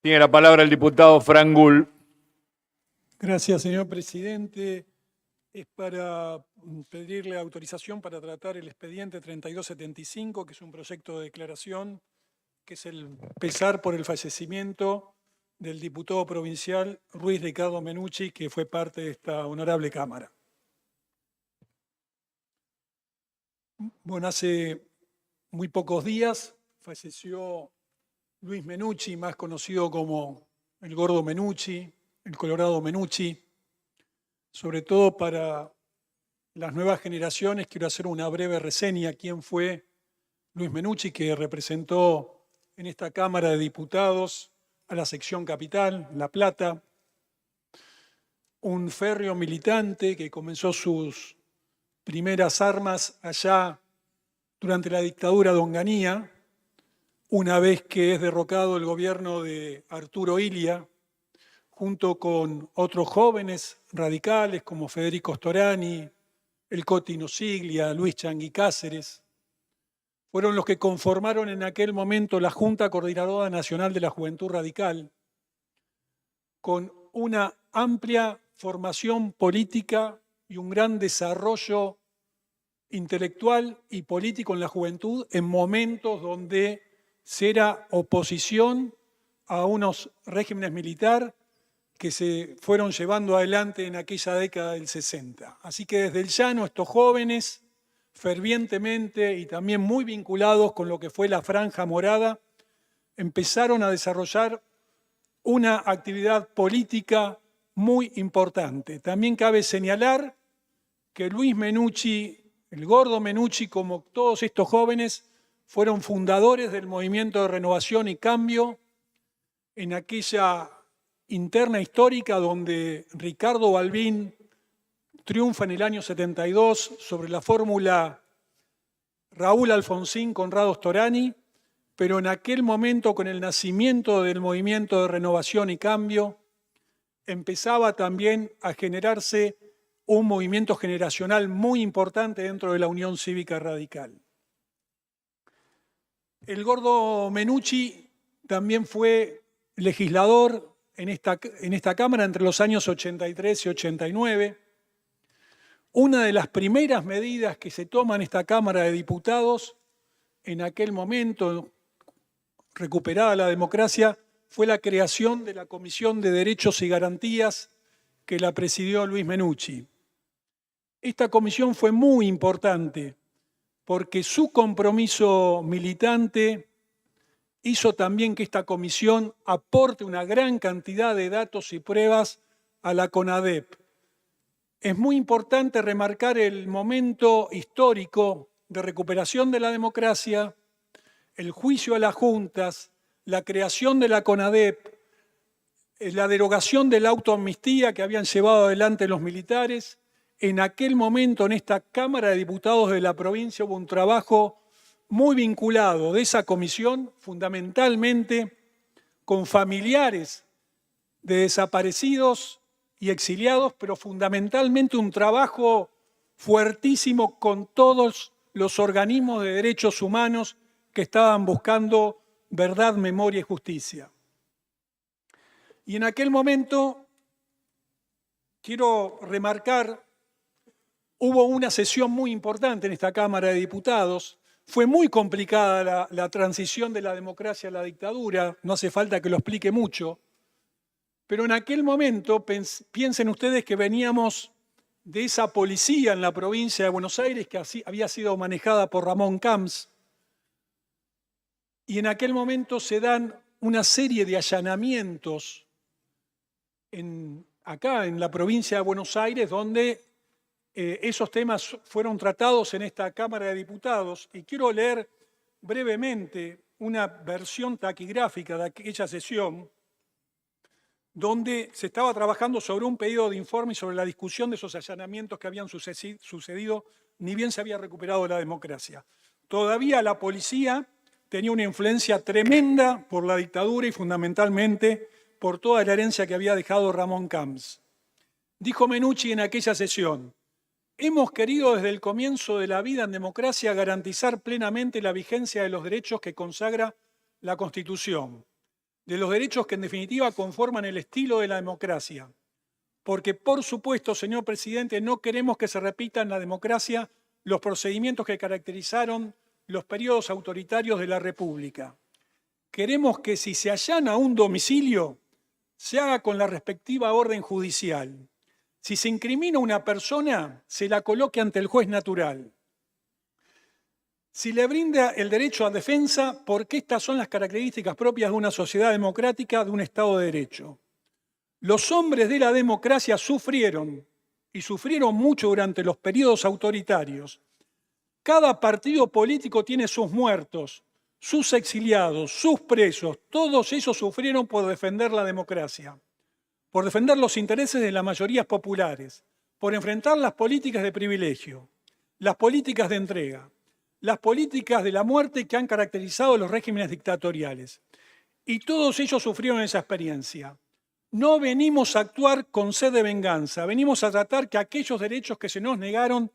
Tiene la palabra el diputado Frangul. Gracias, señor presidente. Es para pedirle autorización para tratar el expediente 3275, que es un proyecto de declaración, que es el pesar por el fallecimiento del diputado provincial Ruiz Ricardo Menucci, que fue parte de esta honorable Cámara. Bueno, hace muy pocos días falleció Luis Menucci, más conocido como el Gordo Menucci, el Colorado Menucci. Sobre todo para las nuevas generaciones, quiero hacer una breve reseña. ¿Quién fue Luis Menucci, que representó en esta Cámara de Diputados a la sección capital, La Plata? Un férreo militante que comenzó sus primeras armas allá durante la dictadura de Onganía, una vez que es derrocado el gobierno de Arturo Illia, junto con otros jóvenes radicales como Federico Storani, el Coti Nosiglia, Luis Changui Cáceres. Fueron los que conformaron en aquel momento la Junta Coordinadora Nacional de la Juventud Radical, con una amplia formación política y un gran desarrollo intelectual y político en la juventud en momentos donde se era oposición a unos regímenes militares que se fueron llevando adelante en aquella década del 60. Así que desde el llano estos jóvenes, fervientemente y también muy vinculados con lo que fue la Franja Morada, empezaron a desarrollar una actividad política muy importante. También cabe señalar que Luis Menucci, el Gordo Menucci, como todos estos jóvenes, fueron fundadores del Movimiento de Renovación y Cambio en aquella interna histórica donde Ricardo Balbín triunfa en el año 72 sobre la fórmula Raúl Alfonsín, Conrado Storani, pero en aquel momento, con el nacimiento del Movimiento de Renovación y Cambio, empezaba también a generarse un movimiento generacional muy importante dentro de la Unión Cívica Radical. El Gordo Menucci también fue legislador en esta Cámara entre los años 83 y 89. Una de las primeras medidas que se toma en esta Cámara de Diputados, en aquel momento, recuperada la democracia, fue la creación de la Comisión de Derechos y Garantías que la presidió Luis Menucci. Esta comisión fue muy importante porque su compromiso militante hizo también que esta comisión aporte una gran cantidad de datos y pruebas a la CONADEP. Es muy importante remarcar el momento histórico de recuperación de la democracia, el juicio a las juntas, la creación de la CONADEP, la derogación de la autoamnistía que habían llevado adelante los militares. En aquel momento, en esta Cámara de Diputados de la provincia, hubo un trabajo muy vinculado de esa comisión, fundamentalmente con familiares de desaparecidos y exiliados, pero fundamentalmente un trabajo fuertísimo con todos los organismos de derechos humanos que estaban buscando verdad, memoria y justicia. Y en aquel momento, quiero remarcar, hubo una sesión muy importante en esta Cámara de Diputados. Fue muy complicada la transición de la democracia a la dictadura, no hace falta que lo explique mucho, pero en aquel momento piensen ustedes que veníamos de esa policía en la provincia de Buenos Aires que había sido manejada por Ramón Camps, y en aquel momento se dan una serie de allanamientos acá en la provincia de Buenos Aires, donde esos temas fueron tratados en esta Cámara de Diputados, y quiero leer brevemente una versión taquigráfica de aquella sesión, donde se estaba trabajando sobre un pedido de informe y sobre la discusión de esos allanamientos que habían sucedido, ni bien se había recuperado la democracia. Todavía la policía tenía una influencia tremenda por la dictadura y fundamentalmente por toda la herencia que había dejado Ramón Camps. Dijo Menucci en aquella sesión: hemos querido desde el comienzo de la vida en democracia garantizar plenamente la vigencia de los derechos que consagra la Constitución. de los derechos que en definitiva conforman el estilo de la democracia. Porque, por supuesto, señor presidente, no queremos que se repitan en la democracia los procedimientos que caracterizaron los periodos autoritarios de la República. Queremos que si se allana un domicilio, se haga con la respectiva orden judicial. Si se incrimina a una persona, se la coloque ante el juez natural. Si le brinda el derecho a defensa, porque estas son las características propias de una sociedad democrática, de un Estado de Derecho. Los hombres de la democracia sufrieron, y sufrieron mucho durante los periodos autoritarios. Cada partido político tiene sus muertos, sus exiliados, sus presos. Todos ellos sufrieron por defender la democracia, por defender los intereses de las mayorías populares, por enfrentar las políticas de privilegio, las políticas de entrega, las políticas de la muerte que han caracterizado los regímenes dictatoriales. Y todos ellos sufrieron esa experiencia. No venimos a actuar con sed de venganza, venimos a tratar que aquellos derechos que se nos negaron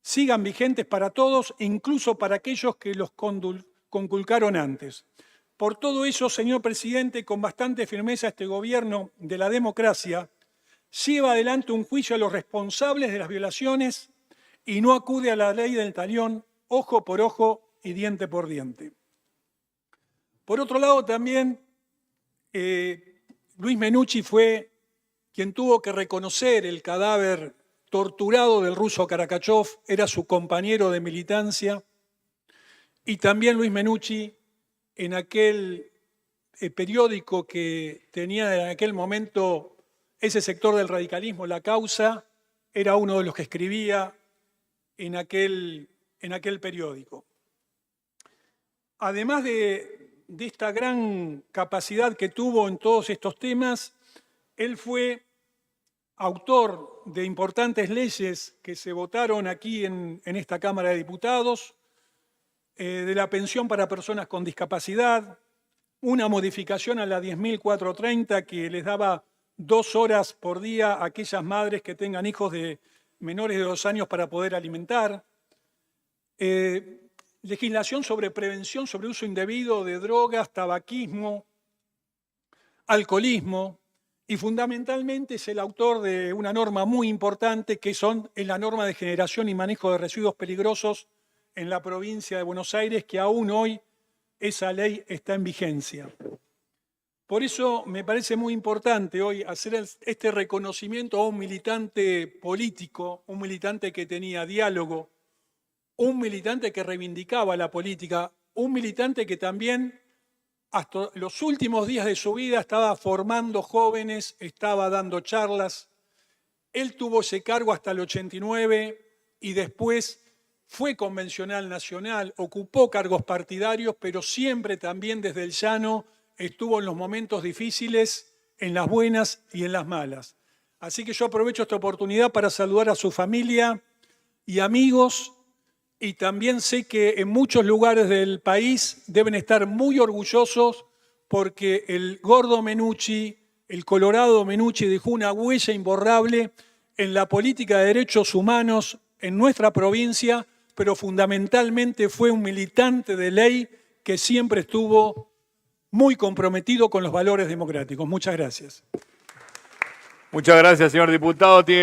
sigan vigentes para todos, incluso para aquellos que los conculcaron antes. Por todo eso, señor presidente, con bastante firmeza este gobierno de la democracia lleva adelante un juicio a los responsables de las violaciones y no acude a la ley del talión, ojo por ojo y diente por diente. Por otro lado, también Luis Menucci fue quien tuvo que reconocer el cadáver torturado del ruso Karakachov, era su compañero de militancia, y también Luis Menucci, en aquel periódico que tenía en aquel momento ese sector del radicalismo, La Causa, era uno de los que escribía en aquel periódico. Además de esta gran capacidad que tuvo en todos estos temas, él fue autor de importantes leyes que se votaron aquí en esta Cámara de Diputados, de la pensión para personas con discapacidad, una modificación a la 10.430 que les daba 2 horas por día a aquellas madres que tengan hijos de menores de 2 años para poder alimentar, legislación sobre prevención sobre uso indebido de drogas, tabaquismo, alcoholismo, y fundamentalmente es el autor de una norma muy importante que es la norma de generación y manejo de residuos peligrosos en la provincia de Buenos Aires, que aún hoy esa ley está en vigencia. Por eso me parece muy importante hoy hacer este reconocimiento a un militante político, un militante que tenía diálogo, un militante que reivindicaba la política, un militante que también hasta los últimos días de su vida estaba formando jóvenes, estaba dando charlas. Él tuvo ese cargo hasta el 89 y después fue convencional nacional, ocupó cargos partidarios, pero siempre también desde el llano estuvo en los momentos difíciles, en las buenas y en las malas. Así que yo aprovecho esta oportunidad para saludar a su familia y amigos, y también sé que en muchos lugares del país deben estar muy orgullosos porque el gordo Menucci, el colorado Menucci, dejó una huella imborrable en la política de derechos humanos en nuestra provincia, pero fundamentalmente fue un militante de ley que siempre estuvo muy comprometido con los valores democráticos. Muchas gracias. Muchas gracias, señor diputado. Tiene la